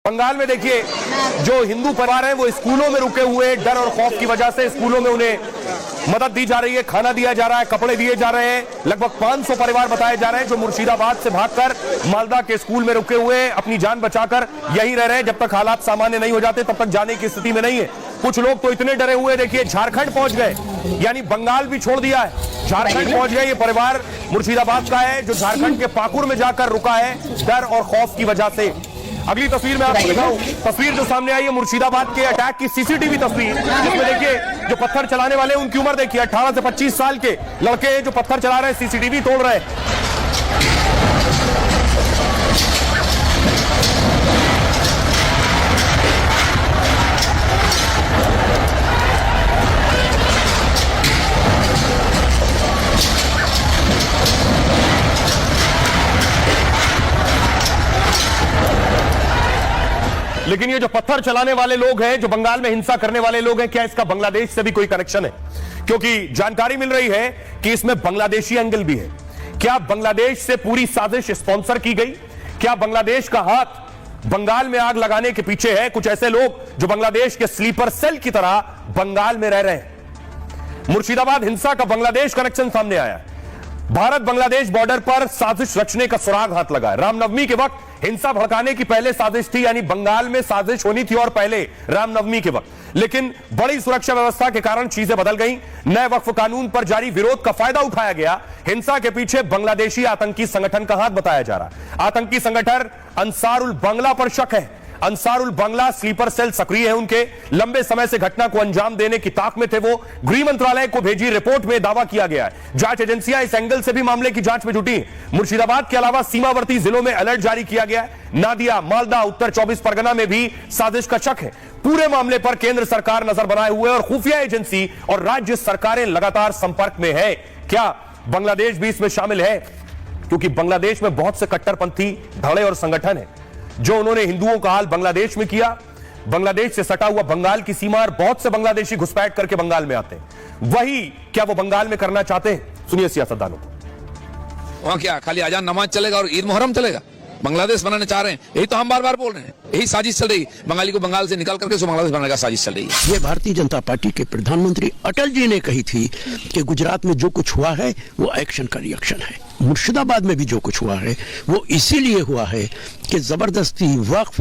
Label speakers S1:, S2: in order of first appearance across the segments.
S1: बंगाल में देखिए जो हिंदू परिवार हैं वो स्कूलों में रुके हुए डर और खौफ की वजह से स्कूलों में उन्हें मदद दी जा रही है, खाना दिया जा रहा है, कपड़े दिए जा रहे हैं। लगभग 500 परिवार बताए जा रहे हैं जो मुर्शिदाबाद से भागकर मालदा के स्कूल में रुके हुए अपनी जान बचाकर यहीं रह रहे हैं। जब तक हालात सामान्य नहीं हो जाते तब तक जाने की स्थिति में नहीं है। कुछ लोग तो इतने डरे हुए देखिए झारखंड पहुंच गए, यानी बंगाल भी छोड़ दिया है, झारखंड पहुंच गए। ये परिवार मुर्शिदाबाद का है जो झारखंड के पाकुर में जाकर रुका है डर और खौफ की वजह से। अगली तस्वीर में आपको दिखाऊं, तस्वीर जो सामने आई है मुर्शिदाबाद के अटैक की सीसीटीवी तस्वीर, जिसमें देखिए जो पत्थर चलाने वाले उनकी उम्र देखिए 18 से 25 साल के लड़के जो पत्थर चला रहे हैं, सीसीटीवी तोड़ रहे हैं। लेकिन ये जो पत्थर चलाने वाले लोग हैं, जो बंगाल में हिंसा करने वाले लोग हैं, क्या इसका बांग्लादेश से भी कोई कनेक्शन है? क्योंकि जानकारी मिल रही है कि इसमें बांग्लादेशी एंगल भी है। क्या बांग्लादेश से पूरी साजिश स्पॉन्सर की गई? क्या बांग्लादेश का हाथ बंगाल में आग लगाने के पीछे है? कुछ ऐसे लोग जो बांग्लादेश के स्लीपर सेल की तरह बंगाल में रह रहे हैं। मुर्शिदाबाद हिंसा का बांग्लादेश कनेक्शन सामने आया। भारत बांग्लादेश बॉर्डर पर साजिश रचने का सुराग हाथ लगा है। रामनवमी के वक्त हिंसा भड़काने की पहले साजिश थी, यानी बंगाल में साजिश होनी थी और पहले रामनवमी के वक्त। लेकिन बड़ी सुरक्षा व्यवस्था के कारण चीजें बदल गईं। नए वक्फ कानून पर जारी विरोध का फायदा उठाया गया। हिंसा के पीछे बांग्लादेशी आतंकी संगठन का हाथ बताया जा रहा। आतंकी संगठन अंसारुल बांग्ला पर शक है। अंसारुल बांग्ला स्लीपर सेल सक्रिय है उनके, लंबे समय से घटना को अंजाम देने की ताक में थे वो। गृह मंत्रालय को भेजी रिपोर्ट में दावा किया गया है। जांच एजेंसियां इस एंगल से भी मामले की जांच में जुटी। मुर्शिदाबाद के अलावा सीमावर्ती जिलों में अलर्ट जारी किया गया है। नादिया, मालदा, उत्तर 24 परगना में भी साजिश का शक है। पूरे मामले पर केंद्र सरकार नजर बनाए हुए और खुफिया एजेंसी और राज्य सरकारें लगातार संपर्क में है। क्या बांग्लादेश भी इसमें शामिल है? क्योंकि बांग्लादेश में बहुत से कट्टरपंथी धड़े और संगठन है जो उन्होंने हिंदुओं का हाल बांग्लादेश में किया। बांग्लादेश से सटा हुआ बंगाल की सीमा और बहुत से बांग्लादेशी घुसपैठ करके बंगाल में आते हैं। वही क्या वो बंगाल में करना चाहते हैं? सुनिए सियासतदानों को।
S2: वहां क्या खाली अजान नमाज चलेगा और ईद मुहर्रम चलेगा? बांग्लादेश बनाना चाह रहे हैं, यही तो हम बार बार बोल रहे हैं। यही साजिश चल रही, बंगाली को बंगाल से निकाल करके बांग्लादेश बनाने का साजिश चल रही है।
S3: ये भारतीय जनता पार्टी के प्रधानमंत्री अटल जी ने कही थी कि गुजरात में जो कुछ हुआ है वो एक्शन का रिएक्शन है। मुर्शिदाबाद में भी जो कुछ हुआ है वो इसीलिए हुआ है कि जबरदस्ती वक्फ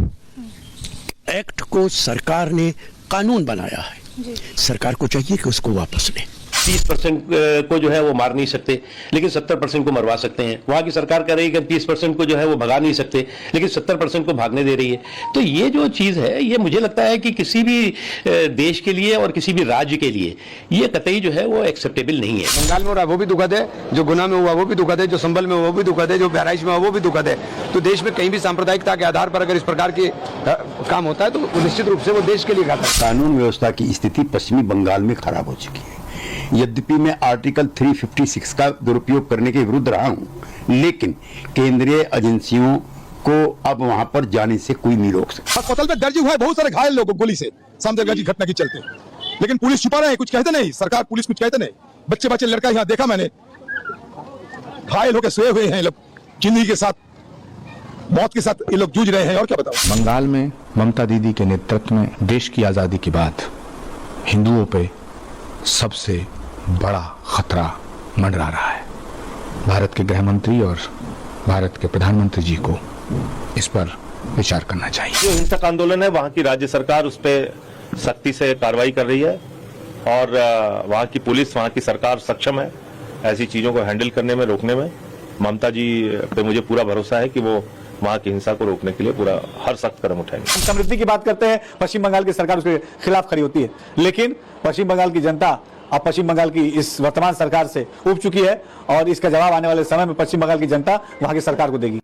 S3: एक्ट को सरकार ने कानून बनाया है। सरकार को चाहिए कि उसको वापस ले।
S4: 30% को जो है वो मार नहीं सकते, लेकिन 70% को मरवा सकते हैं। वहां की सरकार कह रही है कि 30% को जो है वो भगा नहीं सकते, लेकिन 70% को भागने दे रही है। तो ये जो चीज है, ये मुझे लगता है कि किसी भी देश के लिए और किसी भी राज्य के लिए ये कतई जो है वो एक्सेप्टेबल नहीं है।
S5: बंगाल में हो रहा है वो भी दुखद है, जो गुना में हुआ वो भी दुखद है, जो संभल में हुआ वो भी दुखद है, जो बहराइच में हुआ वो भी दुखद है। तो देश में कहीं भी सांप्रदायिकता के आधार पर अगर इस प्रकार के काम होता है तो निश्चित रूप से वो देश के लिए घातक है।
S6: कानून व्यवस्था की स्थिति पश्चिमी बंगाल में खराब हो चुकी है। यद्यपि मैं आर्टिकल 356 का दुरुपयोग करने के विरुद्ध रहा हूं, लेकिन केंद्रीय एजेंसियों को अब वहां पर जाने से कोई नहीं रोक सकता।
S7: अस्पताल में दर्ज हुआ है बहुत सारे घायल लोगों गोली से सामदरगढ़ की घटना के चलते, लेकिन पुलिस छुपा रहे हैं, कुछ कहते नहीं। सरकार पुलिस कुछ कहते नहीं। बच्चे लड़का यहाँ देखा मैंने, घायल होकर सोए हुए हैं लोग, जिंदगी के साथ मौत के साथ ये लोग जूझ रहे हैं। और क्या बताओ।
S8: बंगाल में ममता दीदी के नेतृत्व में देश की आजादी के बाद हिंदुओं पे सबसे बड़ा खतरा मंडरा रहा है। भारत के गृह मंत्री और भारत के प्रधानमंत्री जी को इस पर विचार करना चाहिए।
S4: जो हिंसक आंदोलन है वहां की राज्य सरकार उस पर सख्ती से कार्रवाई कर रही है और वहां की पुलिस, वहां की सरकार सक्षम है ऐसी चीजों को हैंडल करने में, रोकने में। ममता जी पे मुझे पूरा भरोसा है कि वो वहां की हिंसा को रोकने के लिए पूरा हर सख्त कदम उठाएंगे।
S9: समृद्धि की बात करते हैं, पश्चिम बंगाल की सरकार उसके खिलाफ खड़ी होती है, लेकिन पश्चिम बंगाल की जनता अब पश्चिम बंगाल की इस वर्तमान सरकार से उब चुकी है और इसका जवाब आने वाले समय में पश्चिम बंगाल की जनता वहां की सरकार को देगी।